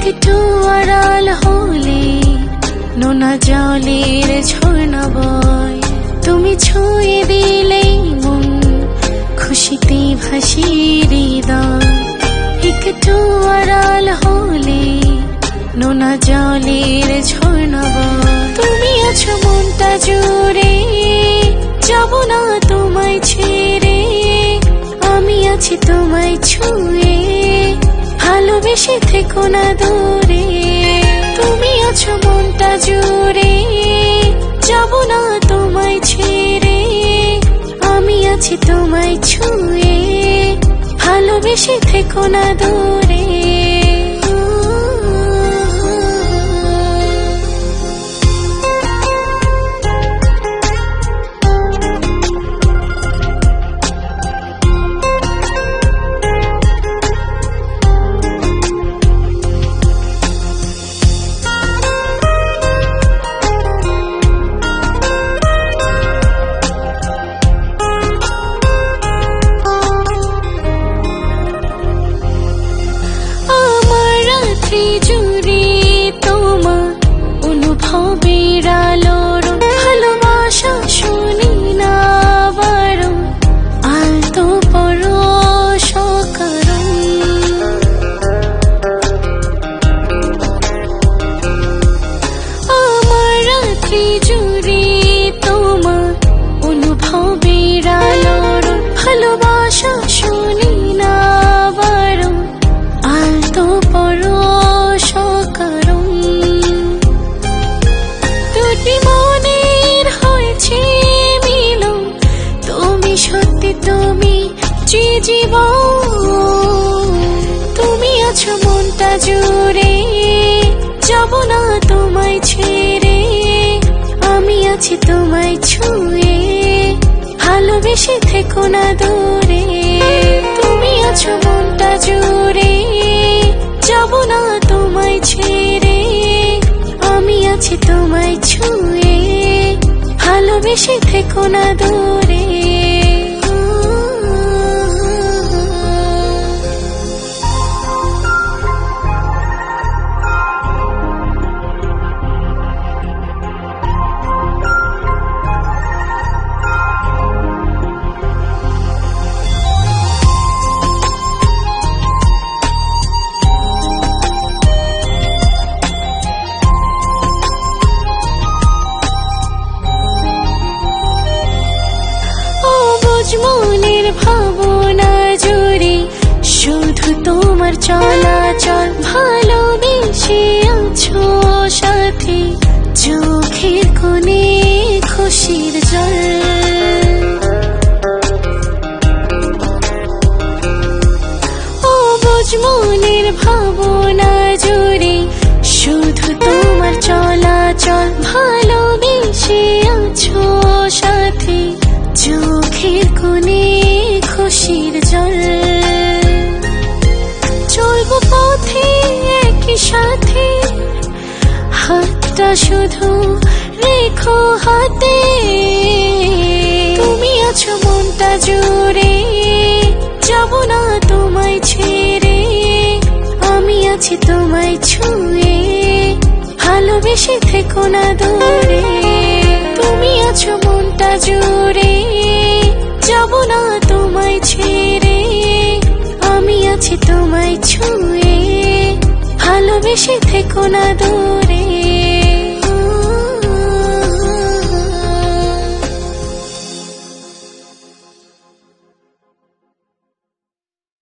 একটু আড়াল হলে নোনা জলের ঝর্ণা বয়, তুমি ছুঁয়ে দিলেই মন খুশিতে ভাসি হৃদয়। একটু আড়াল হলে নোনা জলের ঝর্ণা বয়, তুমি আছো মনটা জুড়ে, যাব না তোমায় ছেড়ে। আমি আছি তোমায় ছুঁয়ে, ভালোবেসে থেকো না দূরে। তুমি আছো মনটা জুড়ে, যাব না তোমায় ছেড়ে। আমি আছি তোমায় ছুঁয়ে, ভালোবেসে থেকো না দূরে। জুড়ে তোমার অনুভবের আলোর ভালোবাসা শুনি না বারণ, আলতো পরশ কারণ। আমার রাত্রি জুড়ে তোমার অনুভবের আলোর ভালোবাসা শুনি না বারণ, আলতো পরশ কারণ। দুটি মনের হয়েছে মিলন, তুমি সত্যি, তুমি যে জীবন। তুমি আছো মনটা জুড়ে, যাব না তোমায় ছেড়ে। আমি আছি তোমায় ছুঁয়ে, ভালোবেসে থেকো না দূরে। তুমি আছো মনটা জুড়ে, যাব না তোমায় ছেড়ে। আমি আছি তোমায় ছুঁয়ে, ভালোবেসে থেকো না দূরে। মনের ভাবনা জুড়ে শুধু তোমার চলাচল, ভালোবেসে আছো সাথে চোখের কোণে খুশির জল। অবুঝ মনের ভাবনা জুড়ে শুধু তোমার চলাচল, ভালোবেসে আছো সাথে চোখের কোণে খুশির জল। চলবো পথে একই সাথে, হাতটা শুধু রেখো হাতে। তুমি আছো মনটা জুড়ে, যাব না তোমায় ছেড়ে। আমি আছি তোমায় ছুঁয়ে, ভালোবেসে থেকো না দূরে। তুমি আছো মনটা জুড়ে, যাব না তোমায় ছেড়ে। আমি আছি তোমায় ছুঁয়ে, ভালোবেসে থেকো না দূরে।